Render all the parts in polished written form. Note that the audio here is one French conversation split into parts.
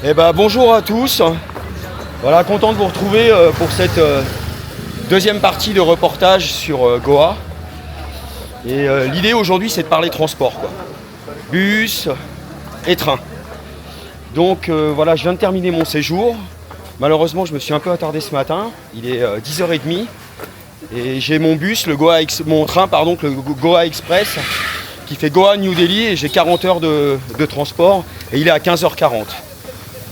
Eh ben, bonjour à tous. Voilà, content de vous retrouver pour cette deuxième partie de reportage sur Goa. Et l'idée aujourd'hui, c'est de parler transport, quoi. Bus et train. Donc voilà, je viens de terminer mon séjour. Malheureusement, je me suis un peu attardé ce matin. Il est 10h30 et j'ai mon bus, mon train, le Goa Express, qui fait Goa New Delhi, et j'ai 40 heures de transport et il est à 15h40.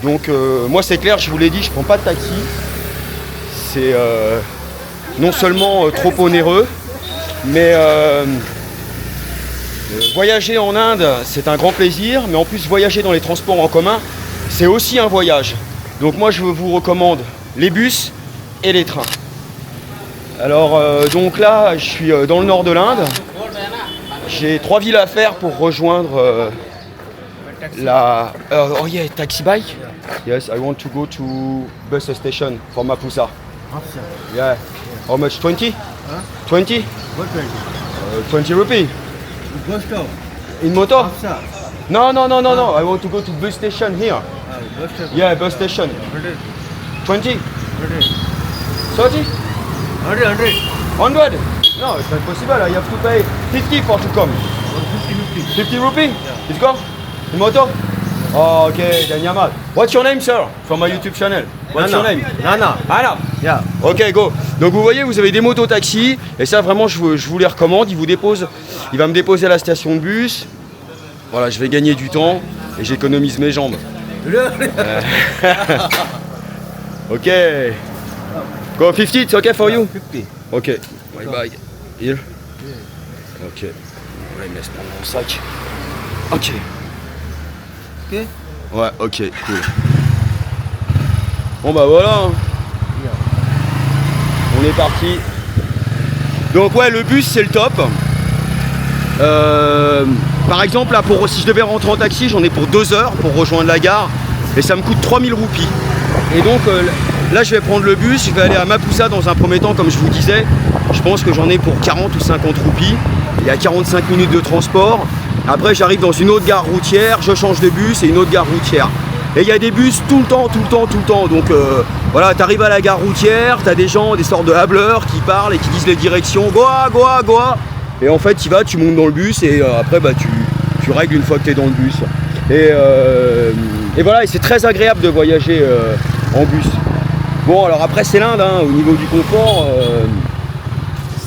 Donc moi c'est clair, je vous l'ai dit, je prends pas de taxi. C'est non seulement trop onéreux, mais voyager en Inde c'est un grand plaisir, mais en plus voyager dans les transports en commun c'est aussi un voyage. Donc moi je vous recommande les bus et les trains. Alors donc là je suis dans le nord de l'Inde. J'ai 3 villes à faire pour rejoindre oh yeah, taxi bike? Yes, I want to go to bus station for Mapusa. Yeah. How much? 20? Huh? 20? What 20? 20 rupees. Bus stop. In motor? Afsa. No. I want to go to bus station here. Bus stop. Yeah, bus station. 100. 20? 100. 30? 100. 100? No, it's not possible. I have to pay 50 for to come. 50. 50 rupees? Yeah. It's gone? In motor? Oh, okay, Danyamal. What's your name, sir? From my YouTube channel. What's your name? Nana. Anna. Yeah. Ok, go. Donc vous voyez, vous avez des motos-taxis, et ça vraiment je vous les recommande. Il va me déposer à la station de bus. Voilà, je vais gagner du temps et j'économise mes jambes. Ok. Go 50, it's okay for you? 50. Ok. Bye bye. Here. Ok. Voilà, il me laisse prendre mon sac. Ok. Ok. Ouais, ok, cool. Bon bah voilà. On est parti. Donc ouais, le bus c'est le top. Par exemple là, si je devais rentrer en taxi, j'en ai pour 2 heures pour rejoindre la gare et ça me coûte 3000 roupies. Et donc là je vais prendre le bus, je vais aller à Mapusa dans un premier temps comme je vous disais. Je pense que j'en ai pour 40 ou 50 roupies. Il y a 45 minutes de transport. Après j'arrive dans une autre gare routière, je change de bus et une autre gare routière. Et il y a des bus tout le temps. Donc voilà, tu arrives à la gare routière, tu as des gens, des sortes de hableurs qui parlent et qui disent les directions, Goa. Et en fait, tu montes dans le bus et après tu règles une fois que tu es dans le bus. Et voilà, et c'est très agréable de voyager en bus. Bon, alors après c'est l'Inde, hein, au niveau du confort,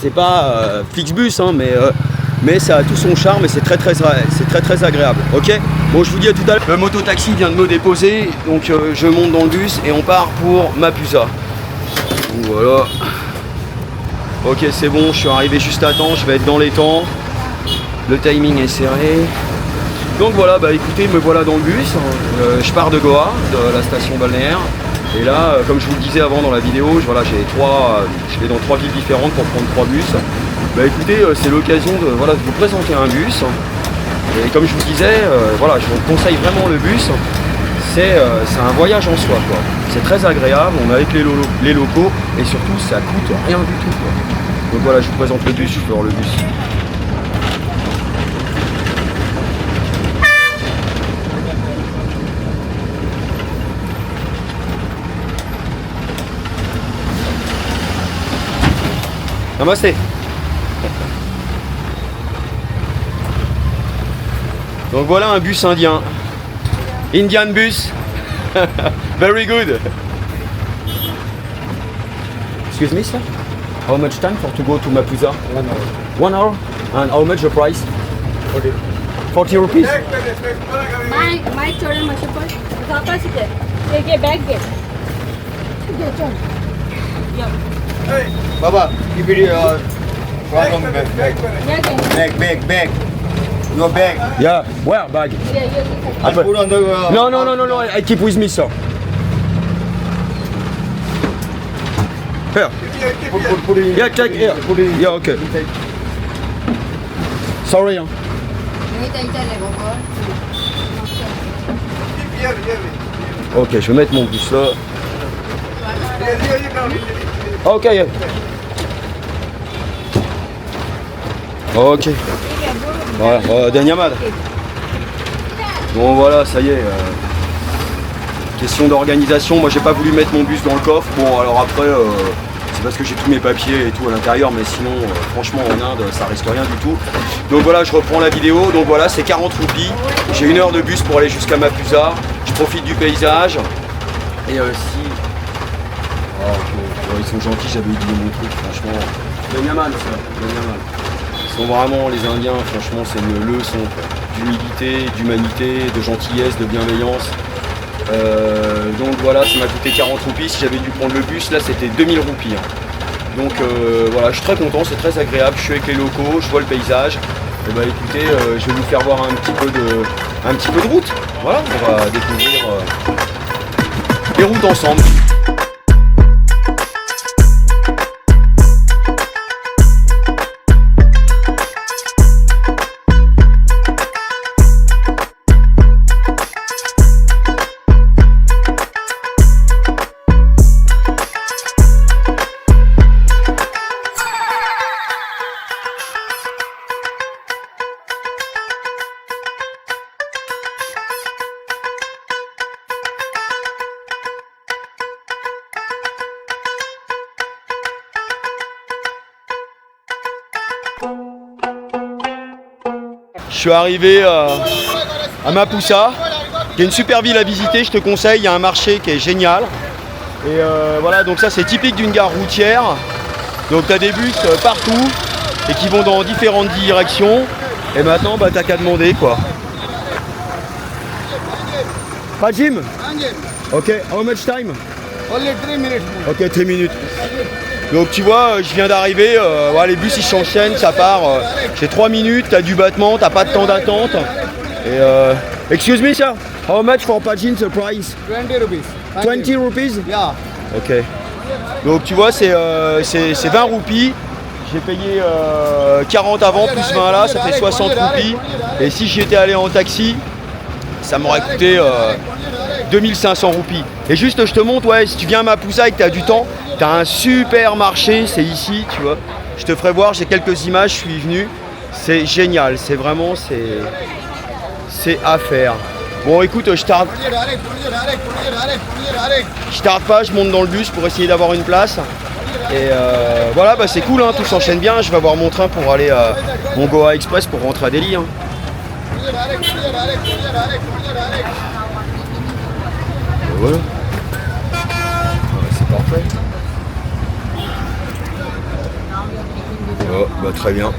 c'est pas Flixbus, hein, mais ça a tout son charme et c'est très agréable. Ok. Bon, je vous dis à tout à l'heure. Le moto-taxi vient de me déposer, donc je monte dans le bus et on part pour Mapusa. Voilà. Ok, c'est bon, je suis arrivé juste à temps, je vais être dans les temps. Le timing est serré. Donc voilà, bah écoutez, me voilà dans le bus. Je pars de Goa, de la station balnéaire. Et là, comme je vous le disais avant dans la vidéo, je vais dans 3 villes différentes pour prendre 3 bus. Bah écoutez, c'est l'occasion de vous présenter un bus. Et comme je vous disais, voilà, je vous conseille vraiment le bus. C'est un voyage en soi, quoi. C'est très agréable, on est avec les locaux et surtout ça coûte rien du tout, quoi. Donc voilà, je vous présente le bus, chauffeur le bus. Namaste. Donc voilà un bus indien. Indian bus. Very good. Excuse me, sir. How much time to go to Mapusa? 1 hour. 1 hour? And how much the price? 40. 40 rupees? My children must have capacity. Take a bag there. Yeah. Baba, give it from bag. Your bag. Yeah. Where bag? I put on the. No. I keep with me, sir. Here. Put it in. Yeah, take here. Put it in. Yeah, okay. Sorry. Hein. Ok, je vais mettre mon bus là. Ok. Yeah. Ok. Voilà, Danyamad. Bon voilà, ça y est. Question d'organisation, moi j'ai pas voulu mettre mon bus dans le coffre. Bon alors après c'est parce que j'ai tous mes papiers et tout à l'intérieur, mais sinon franchement en Inde ça risque rien du tout. Donc voilà, je reprends la vidéo. Donc voilà, c'est 40 roupies. J'ai 1 heure de bus pour aller jusqu'à Mapusa. Je profite du paysage. Et si... Oh, okay. Ils sont gentils, j'avais oublié mon truc, franchement. Benyaman, ça, Benyaman. Ils sont vraiment, les Indiens, franchement, c'est une leçon d'humilité, d'humanité, de gentillesse, de bienveillance. Donc voilà, ça m'a coûté 40 roupies. Si j'avais dû prendre le bus, là c'était 2000 roupies. Donc voilà, je suis très content, c'est très agréable. Je suis avec les locaux, je vois le paysage. Et bah écoutez, je vais vous faire voir un petit peu de route. Voilà, on va découvrir les routes ensemble. Je suis arrivé à Mapusa, qui est une super ville à visiter, je te conseille, il y a un marché qui est génial. Et voilà, donc ça c'est typique d'une gare routière. Donc tu as des bus partout et qui vont dans différentes directions. Et maintenant bah t'as qu'à demander quoi. Pas Jim? Ok, how much time? Only 3 minutes. Ok, 3 minutes. Donc tu vois, je viens d'arriver, voilà, les bus ils s'enchaînent, ça part. J'ai 3 minutes, t'as du battement, t'as pas de temps d'attente. Et excuse me sir, how much for Pajin the price? 20 rupees. 20 rupees? Yeah. Ok. Donc tu vois, c'est 20 roupies. J'ai payé 40 avant, plus 20 là, ça fait 60 roupies. Et si j'y étais allé en taxi, ça m'aurait coûté 2500 roupies. Et juste, je te montre, ouais, si tu viens à Mapusa et que tu as du temps, tu as un super marché, c'est ici, tu vois. Je te ferai voir, j'ai quelques images, je suis venu. C'est génial, c'est vraiment, c'est à faire. Bon, écoute, je tarde pas, je monte dans le bus pour essayer d'avoir une place. Et voilà, bah c'est cool, hein, tout s'enchaîne bien. Je vais avoir mon train pour aller à mon Goa Express pour rentrer à Delhi. Hein. Voilà. C'est parfait. Oh, bah très bien.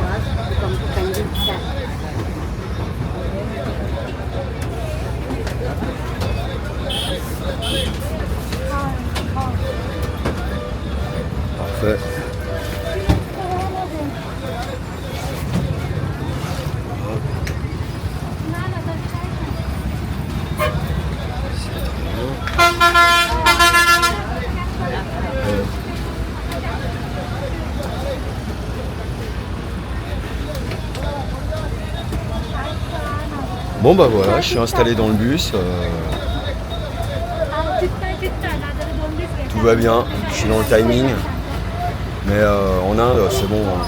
Parfait. Bon bah voilà, je suis installé dans le bus, tout va bien, je suis dans le timing, mais en Inde c'est bon, hein,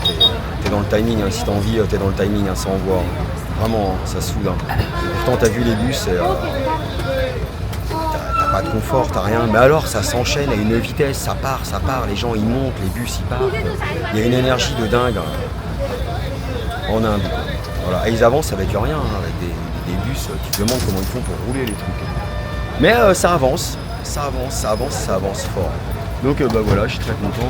t'es dans le timing, hein, si t'as envie t'es dans le timing, hein, ça envoie, vraiment hein, ça soude. Hein. Pourtant t'as vu les bus, t'as pas de confort, t'as rien, mais alors ça s'enchaîne à une vitesse, ça part, les gens ils montent, les bus ils partent, il y a une énergie de dingue hein, en Inde. Voilà. Et ils avancent avec rien, hein, avec des bus, tu te demandes comment ils font pour rouler les trucs. Mais ça avance fort. Donc bah voilà, je suis très content.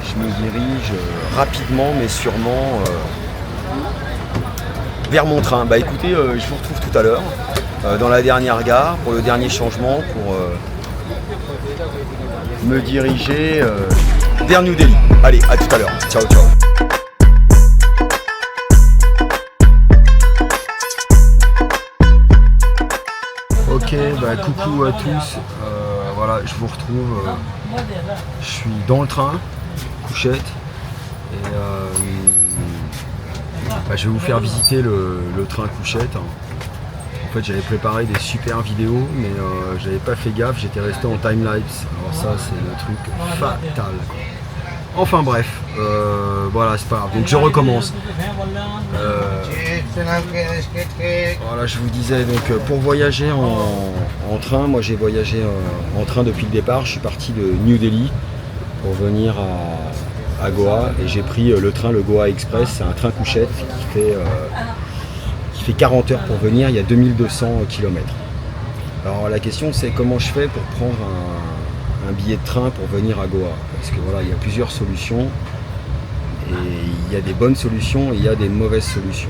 Je me dirige rapidement mais sûrement vers mon train. Bah écoutez, je vous retrouve tout à l'heure dans la dernière gare pour le dernier changement pour me diriger vers New Delhi. Allez, à tout à l'heure. Ciao, ciao. Ok, bah coucou à tous, voilà, je vous retrouve, je suis dans le train, couchette, et bah, je vais vous faire visiter le train couchette. En fait j'avais préparé des super vidéos, mais j'avais pas fait gaffe, j'étais resté en timelapse, alors ça c'est le truc fatal. Enfin bref, voilà, c'est pas grave. Donc je recommence. Voilà, je vous disais, donc pour voyager en train, moi j'ai voyagé en train depuis le départ. Je suis parti de New Delhi pour venir à Goa et j'ai pris le train, le Goa Express. C'est un train couchette qui fait 40 heures pour venir, il y a 2200 km. Alors la question c'est comment je fais pour prendre un billet de train pour venir à Goa, parce que voilà, il y a plusieurs solutions et il y a des bonnes solutions et il y a des mauvaises solutions.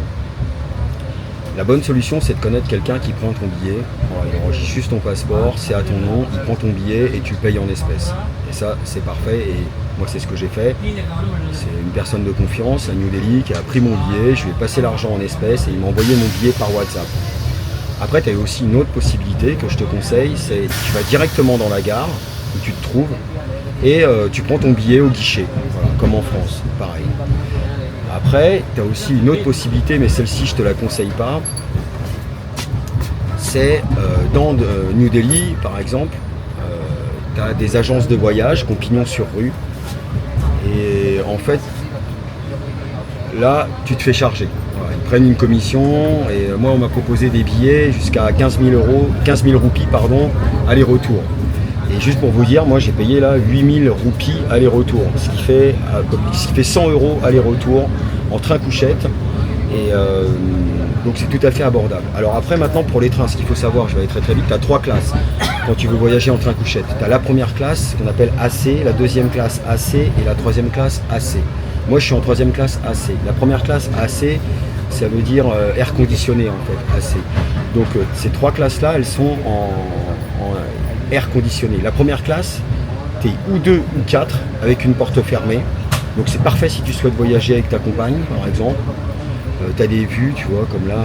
La bonne solution c'est de connaître quelqu'un qui prend ton billet, voilà, il enregistre juste ton passeport, c'est à ton nom, il prend ton billet et tu le payes en espèces. Et ça c'est parfait et moi c'est ce que j'ai fait. C'est une personne de confiance à New Delhi qui a pris mon billet, je lui ai passé l'argent en espèces et il m'a envoyé mon billet par WhatsApp. Après tu as aussi une autre possibilité que je te conseille, c'est tu vas directement dans la gare où tu te trouves et tu prends ton billet au guichet, voilà, comme en France, pareil. Après, tu as aussi une autre possibilité, mais celle-ci je ne te la conseille pas, c'est dans New Delhi par exemple, tu as des agences de voyage qui ont pignon sur rue et en fait là tu te fais charger. Voilà, ils prennent une commission et moi on m'a proposé des billets jusqu'à 15 000 roupies aller-retour. Et juste pour vous dire, moi j'ai payé là 8000 roupies aller-retour, ce qui fait 100 € aller-retour en train couchette. Et donc c'est tout à fait abordable. Alors après maintenant pour les trains, ce qu'il faut savoir, je vais aller très vite, tu as 3 classes quand tu veux voyager en train couchette. Tu as la première classe qu'on appelle AC, la deuxième classe AC et la troisième classe AC. Moi je suis en troisième classe AC. La première classe AC, ça veut dire air conditionné en fait, AC. Donc ces 3 classes là, elles sont en air conditionné. La première classe, tu es ou 2 ou 4 avec une porte fermée. Donc c'est parfait si tu souhaites voyager avec ta compagne par exemple. Tu as des vues, tu vois, comme là,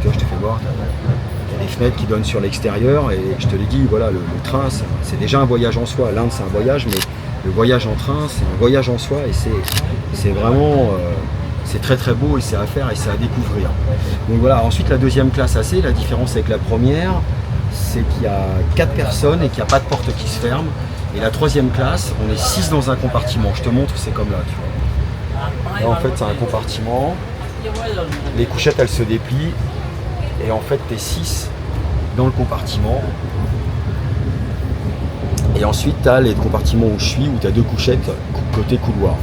tu vois, je te fais voir, tu as des fenêtres qui donnent sur l'extérieur et je te l'ai dit, voilà, le train, c'est déjà un voyage en soi. L'Inde, c'est un voyage, mais le voyage en train, c'est un voyage en soi et c'est vraiment, c'est très beau et c'est à faire et c'est à découvrir. Donc voilà, ensuite la deuxième classe AC, la différence avec la première, c'est qu'il y a 4 personnes et qu'il n'y a pas de porte qui se ferme. Et la troisième classe, on est 6 dans un compartiment. Je te montre, c'est comme là, tu vois. Là, en fait, c'est un compartiment. Les couchettes, elles se déplient. Et en fait, tu es 6 dans le compartiment. Et ensuite, tu as les compartiments où je suis, où tu as 2 couchettes côté couloir.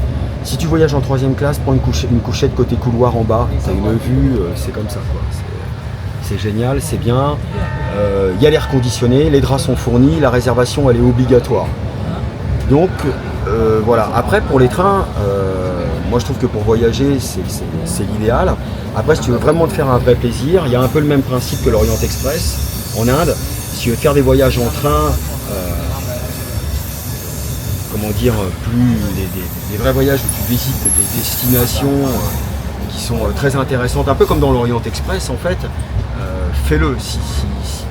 Si tu voyages en troisième classe, prends une couchette côté couloir en bas. Tu as une vue, c'est comme ça, quoi. C'est génial, c'est bien. Il y a l'air conditionné, les draps sont fournis, la réservation elle est obligatoire. Donc voilà, après pour les trains, moi je trouve que pour voyager c'est l'idéal. Après si tu veux vraiment te faire un vrai plaisir, il y a un peu le même principe que l'Orient Express en Inde. Si tu veux faire des voyages en train, comment dire, plus des vrais voyages où tu visites des destinations qui sont très intéressantes, un peu comme dans l'Orient Express en fait. Fais-le, si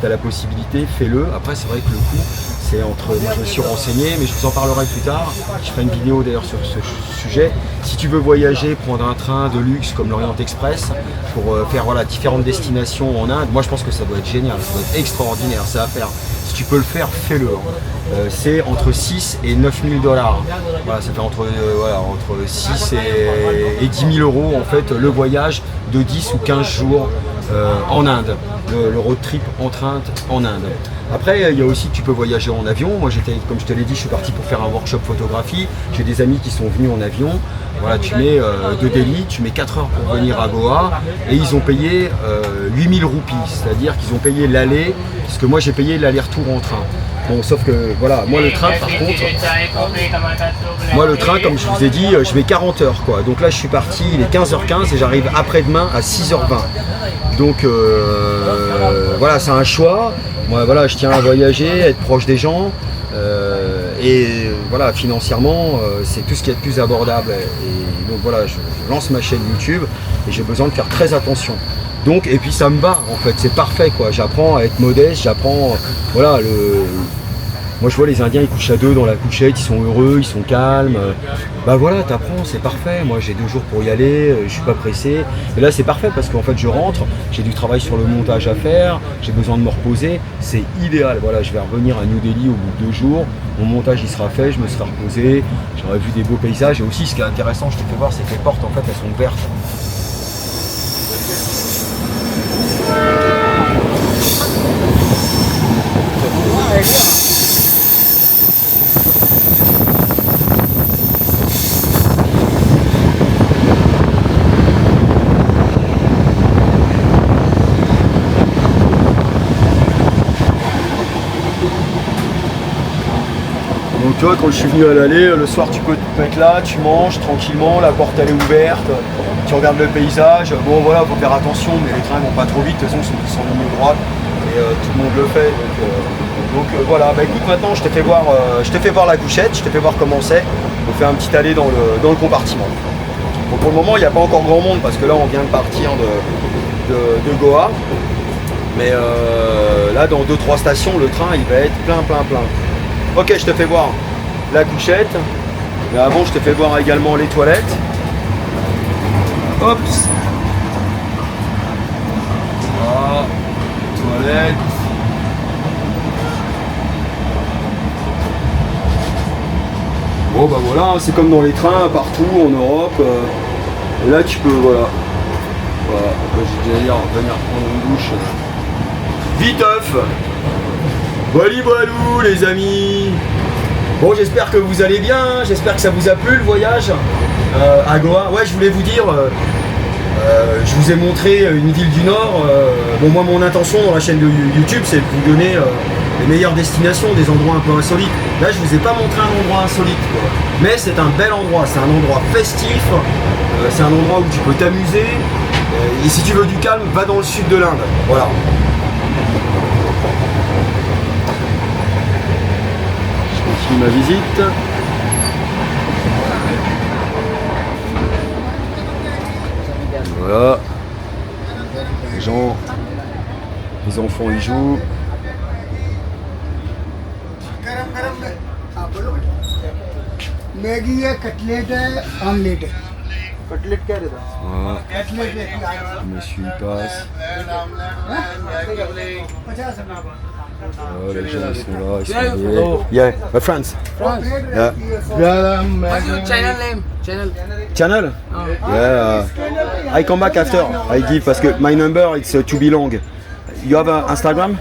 tu as la possibilité, fais-le. Après c'est vrai que le coût, c'est entre, moi je me suis renseigné, mais je vous en parlerai plus tard. Je ferai une vidéo d'ailleurs sur ce sujet. Si tu veux voyager, prendre un train de luxe comme l'Orient Express pour faire voilà, différentes destinations en Inde, moi je pense que ça doit être génial, ça doit être extraordinaire, c'est à faire. Si tu peux le faire, fais-le. C'est entre 6 et 9 000 $. Voilà, ça fait entre 6 et 10 000 € en fait le voyage de 10 ou 15 jours en Inde, le road trip en train en Inde. Après, il y a aussi que tu peux voyager en avion. Moi, comme je te l'ai dit, je suis parti pour faire un workshop photographie. J'ai des amis qui sont venus en avion. Voilà, tu mets de Delhi, tu mets 4 heures pour venir à Goa et ils ont payé 8000 roupies, c'est-à-dire qu'ils ont payé l'aller, parce que moi j'ai payé l'aller-retour en train. Bon, sauf que voilà, moi le train par contre, comme je vous ai dit, je mets 40 heures quoi. Donc là je suis parti, il est 15h15 et j'arrive après-demain à 6h20. Donc voilà, c'est un choix. Moi voilà, je tiens à voyager, à être proche des gens. Et voilà, financièrement, c'est tout ce qui est le plus abordable. Et donc voilà, je lance ma chaîne YouTube et j'ai besoin de faire très attention. Donc, et puis ça me va en fait, c'est parfait quoi. J'apprends à être modeste, j'apprends voilà, Moi je vois les Indiens, ils couchent à 2 dans la couchette, ils sont heureux, ils sont calmes. Bah voilà, t'apprends, c'est parfait. Moi j'ai 2 jours pour y aller, je suis pas pressé. Et là c'est parfait parce qu'en fait je rentre, j'ai du travail sur le montage à faire, j'ai besoin de me reposer. C'est idéal. Voilà, je vais revenir à New Delhi au bout de 2 jours. Mon montage il sera fait, je me serai reposé, j'aurai vu des beaux paysages. Et aussi ce qui est intéressant, je te fais voir, c'est que les portes en fait elles sont ouvertes. Donc tu vois, quand je suis venu à l'aller, le soir tu peux être là, tu manges tranquillement, la porte elle est ouverte, tu regardes le paysage. Bon voilà, faut faire attention, mais les trains vont pas trop vite, de toute façon ils sont tous en ligne droite et tout le monde le fait. Donc voilà, bah écoute, maintenant je t'ai fait voir la couchette, je t'ai fait voir comment c'est. On fait un petit aller dans le compartiment. Bon, pour le moment il n'y a pas encore grand monde parce que là on vient de partir de Goa. Mais là dans 2-3 stations le train il va être plein. Ok, je te fais voir la couchette. Mais avant, je te fais voir également les toilettes. Hop. Voilà. Toilettes. Bon bah voilà, c'est comme dans les trains partout en Europe. Et là tu peux, voilà. J'ai déjà dire venir prendre une douche. Viteuf. Voilou les amis. Bon, j'espère que vous allez bien, j'espère que ça vous a plu le voyage à Goa. Ouais, je voulais vous dire, je vous ai montré une ville du Nord. Bon, moi mon intention dans la chaîne de YouTube c'est de vous donner les meilleures destinations, des endroits un peu insolites. Là je vous ai pas montré un endroit insolite quoi. Mais c'est un bel endroit, c'est un endroit festif, c'est un endroit où tu peux t'amuser. Et si tu veux du calme, va dans le sud de l'Inde. Voilà. Ma visite. Voilà. Les gens, les enfants ils jouent. Maggi है, कटलेट है, ऑमलेट है। कटलेट क्या रहता Voilà. Cutlet है, Monsieur il passe. Oh, les gens ils sont là, ils sont liés. Yeah, my friends. Yeah. What's your channel name? Channel? Yeah. I come back after. I give parce que my number it's to be long. You have a Instagram?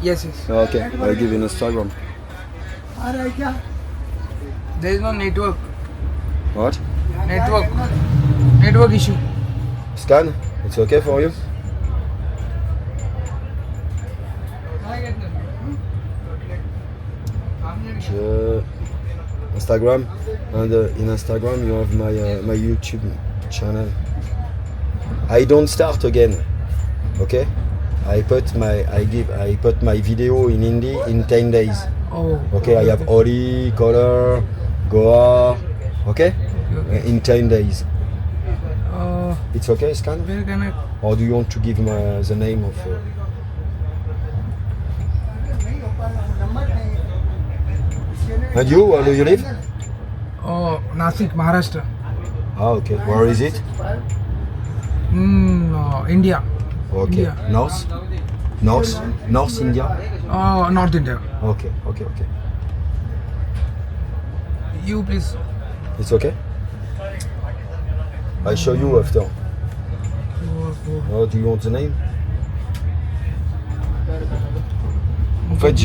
Yes. Okay, I give you Instagram. There is no network. What? Network issue. Scan? It's okay for you? Instagram, and in Instagram you have my YouTube channel. I don't start again, okay? I put my video in Hindi in 10 days. Oh. Okay, I have Ori, Color, Goa, okay? In 10 days. It's okay, Scan? Where can I? Or do you want to give the name of... And you, where do you live? Oh, Nasik, Maharashtra. Ah, okay. Where is it? No, India. Okay. India. North India? Oh, North India. Okay. You please. It's okay? I show you after. Oh, do you want the name? En fait,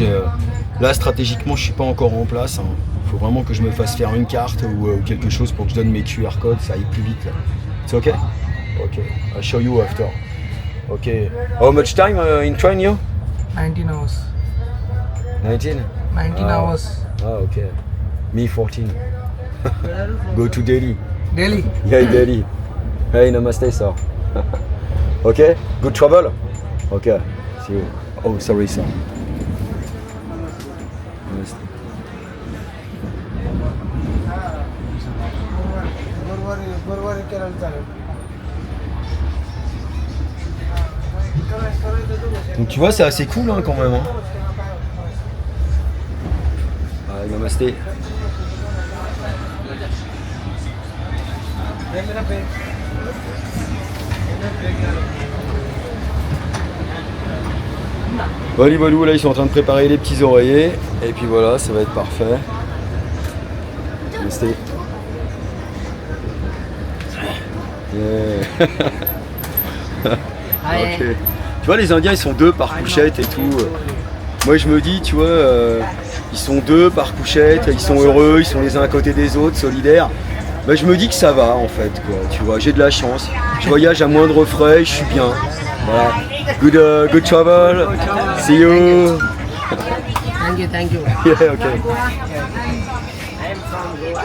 là stratégiquement, je suis pas encore en place. Il faut vraiment que je me fasse faire une carte ou quelque chose pour que je donne mes QR codes, ça aille plus vite. Là. It's okay? Okay. I'll show you after. Okay. How much time in train you? 19 hours. 19? 19 hours. Ah, okay. Me 14. Go to Delhi. Delhi. Yeah, Delhi. Hey, namaste, sir. Okay, good travel. Okay, see you. Oh, sorry, sir. Namaste. Donc tu vois, c'est assez cool hein, quand même. Hein. Namasté. Bon, Balou, là ils sont en train de préparer les petits oreillers et puis voilà, ça va être parfait. Namasté. Yeah. Ok. Tu vois, les Indiens ils sont 2 par couchette et tout. Moi je me dis, tu vois, ils sont 2 par couchette, ils sont heureux, ils sont les uns à côté des autres, solidaires. Bah, je me dis que ça va en fait, quoi. Tu vois, j'ai de la chance. Je voyage à moindre frais, je suis bien. Voilà. Good travel. See you. Thank you. Yeah, okay.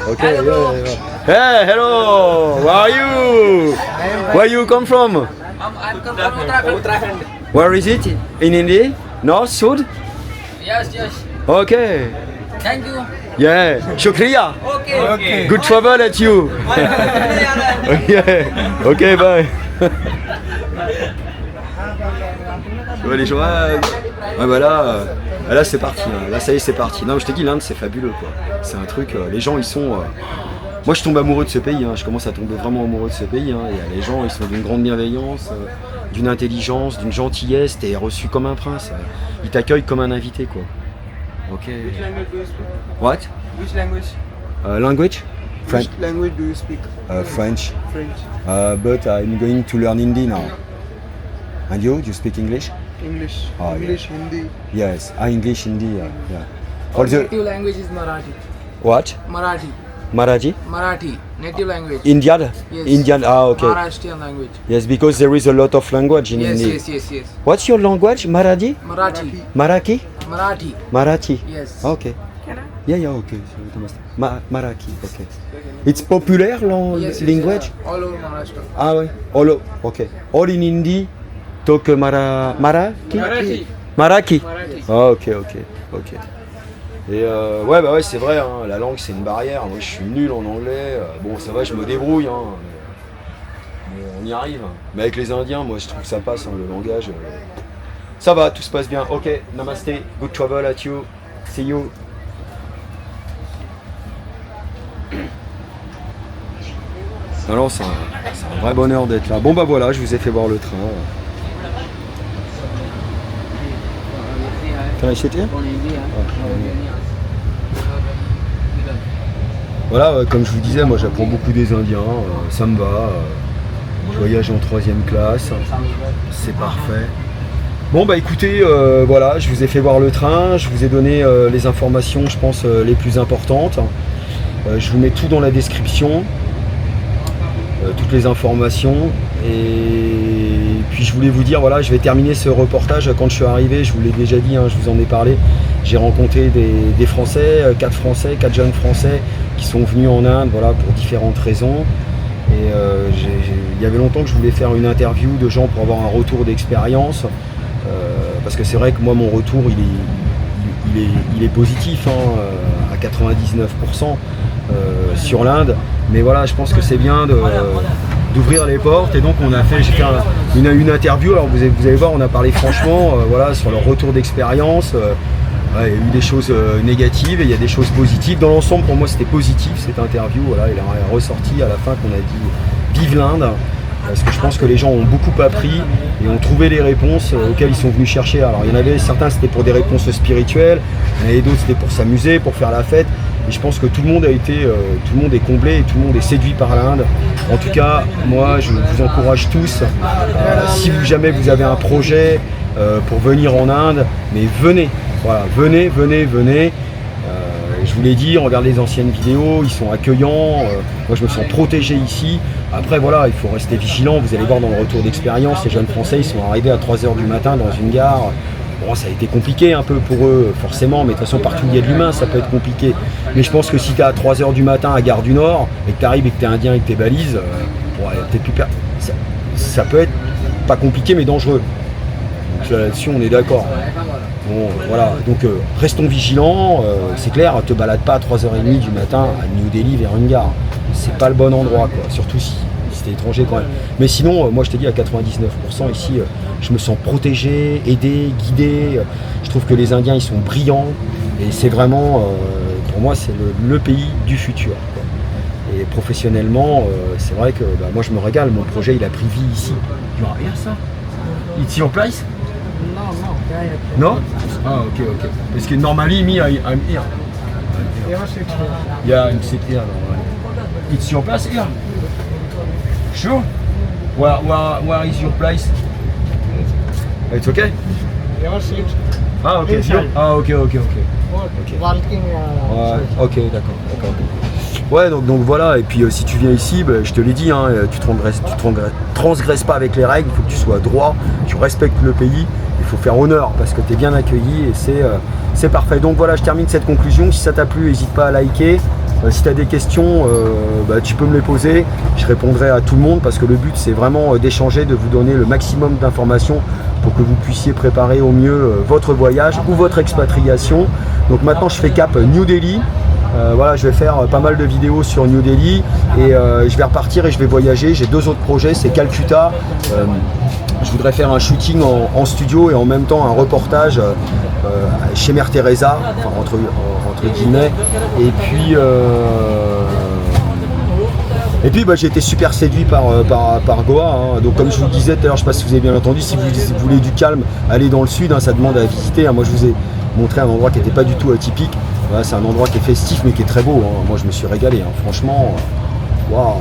Okay, yeah. Hey, hello. Where are you? Where you come from? I'm come from Uttarakhand. Where is it? In India? North, South? Yes. Okay. Thank you. Yeah. Shukriya. Okay. Good travel at you. Yeah. Okay, bye. Tu vois les gens, ouais, bah là c'est parti, hein. Là ça y est c'est parti. Non mais je te dis, l'Inde c'est fabuleux quoi. C'est un truc, les gens ils sont... Moi je tombe amoureux de ce pays, hein. Je commence à tomber vraiment amoureux de ce pays. Hein. Et les gens ils sont d'une grande bienveillance, d'une intelligence, d'une gentillesse, t'es reçu comme un prince. Ils t'accueillent comme un invité quoi. Ok. Which language do you speak? What? Which language? Language? Which language do you speak? French. French. But I'm going to learn Hindi now. And you? Do you speak English? English. Oh, English, Hindi. Yes, English, Hindi, yeah. All the... Native language is Marathi. What? Marathi. Marathi? Marathi. Native language. Indian? Yes. Indian, okay. Maharashtrian language. Yes, because there is a lot of language in Yes, Hindi. yes. What's your language? Marathi? Marathi. Marathi? Marathi. Marathi? Yes. Okay. Yeah, okay. Marathi, okay. It's popular Yes, language? All over Maharashtra. Ah ouais, okay. All in Hindi, talk Marathi? Marathi. Ah, ok. Et ouais, c'est vrai, hein, la langue c'est une barrière. Moi je suis nul en anglais. Bon, ça va, je me débrouille, hein, mais on y arrive. Mais avec les Indiens, moi je trouve que ça passe, hein, le langage. Ça va, tout se passe bien. Ok, namaste, good travel at you. See you. Alors c'est un vrai bonheur d'être là. Bon bah voilà, je vous ai fait voir le train. Can I sit here? Voilà, comme je vous disais, moi j'apprends beaucoup des Indiens, ça me va. Je voyage en 3e classe, c'est parfait. Bon bah écoutez, voilà, je vous ai fait voir le train, je vous ai donné les informations, je pense, les plus importantes. Je vous mets tout dans la description. Toutes les informations, et puis je voulais vous dire, voilà, je vais terminer ce reportage. Quand je suis arrivé, je vous l'ai déjà dit, hein, je vous en ai parlé, j'ai rencontré des Français, 4 jeunes Français qui sont venus en Inde, voilà, pour différentes raisons, et il y avait longtemps que je voulais faire une interview de gens pour avoir un retour d'expérience, parce que c'est vrai que moi mon retour il est positif, hein, à 99%. Sur l'Inde, mais voilà, je pense que c'est bien d'ouvrir les portes, et donc j'ai fait une interview. Alors vous allez voir, on a parlé franchement, voilà, sur leur retour d'expérience. Il y a eu des choses négatives et il y a des choses positives. Dans l'ensemble, pour moi, c'était positif cette interview. Voilà, il est ressorti à la fin qu'on a dit vive l'Inde, parce que je pense que les gens ont beaucoup appris et ont trouvé les réponses auxquelles ils sont venus chercher. Alors il y en avait certains, c'était pour des réponses spirituelles, il y en avait d'autres, c'était pour s'amuser, pour faire la fête. Et je pense que tout le monde tout le monde est comblé et tout le monde est séduit par l'Inde. En tout cas, moi, je vous encourage tous, si jamais vous avez un projet pour venir en Inde, mais venez, voilà, venez. Je vous l'ai dit, regardez les anciennes vidéos, ils sont accueillants. Moi, je me sens protégé ici. Après, voilà, il faut rester vigilant. Vous allez voir dans le retour d'expérience, les jeunes Français, ils sont arrivés à 3h du matin dans une gare. Bon, ça a été compliqué un peu pour eux, forcément, mais de toute façon, partout où il y a de l'humain, ça peut être compliqué. Mais je pense que si tu es à 3h du matin à Gare du Nord, et que tu arrives et que tu es indien avec tes balises, ça peut être pas compliqué, mais dangereux. Donc là-dessus, on est d'accord. Bon, voilà, donc restons vigilants. C'est clair, te balade pas à 3h30 du matin à New Delhi vers une gare. C'est pas le bon endroit, quoi. Surtout si t'es étranger quand même. Mais sinon, moi je te dis, à 99% ici, je me sens protégé, aidé, guidé. Je trouve que les Indiens, ils sont brillants. Et c'est vraiment, pour moi, c'est le pays du futur, quoi. Et professionnellement, c'est vrai que bah, moi je me régale, mon projet il a pris vie ici. Tu vois, regarde ça. It's your place? No? Ah, ok. Parce que normally, me, I'm here. Yeah, I'm sit here. It's your place here? Sure? Where is your place? It's okay? Ah, ok. Ah, ok. Walking. Ouais, ok, d'accord. Ouais, donc voilà, et puis si tu viens ici, bah, je te l'ai dit, hein, tu transgresses pas avec les règles, il faut que tu sois droit, tu respectes le pays, il faut faire honneur parce que tu es bien accueilli et c'est parfait. Donc voilà, je termine cette conclusion. Si ça t'a plu, n'hésite pas à liker. Si tu as des questions, bah, tu peux me les poser, je répondrai à tout le monde parce que le but c'est vraiment d'échanger, de vous donner le maximum d'informations pour que vous puissiez préparer au mieux votre voyage ou votre expatriation. Donc maintenant je fais cap New Delhi. Voilà, je vais faire pas mal de vidéos sur New Delhi et je vais repartir et je vais voyager. J'ai 2 autres projets, c'est Calcutta. Je voudrais faire un shooting en studio et en même temps un reportage chez Mère Teresa, enfin, entre guillemets. Et puis bah, j'ai été super séduit par Goa, hein. Donc comme je vous le disais tout à l'heure, je ne sais pas si vous avez bien entendu, si vous voulez du calme, allez dans le sud, hein, ça demande à visiter, hein. Moi je vous ai montré un endroit qui n'était pas du tout atypique. Voilà, c'est un endroit qui est festif mais qui est très beau, hein. Moi je me suis régalé, hein. Franchement, waouh,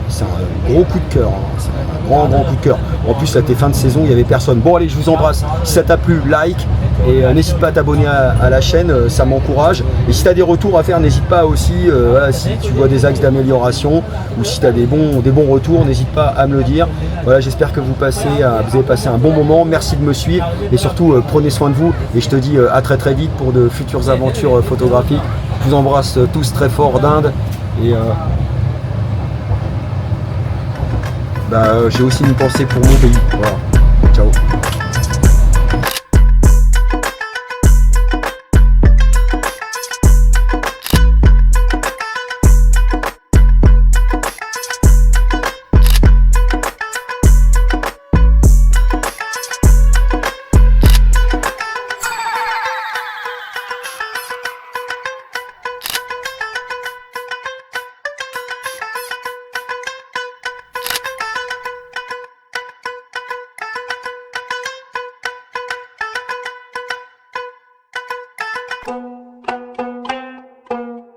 c'est un gros coup de cœur, hein. C'est un grand coup de cœur. En plus là t'es fin de saison, il n'y avait personne. Bon allez, je vous embrasse, si ça t'a plu, like et n'hésite pas à t'abonner à la chaîne, ça m'encourage. Et si tu as des retours à faire, n'hésite pas aussi, voilà, si tu vois des axes d'amélioration ou si tu as des bons retours, n'hésite pas à me le dire. Voilà, j'espère que vous avez passé un bon moment, merci de me suivre et surtout prenez soin de vous et je te dis à très vite pour de futures aventures photographiques. Je vous embrasse tous très fort d'Inde et j'ai aussi une pensée pour mon pays. Voilà, ciao.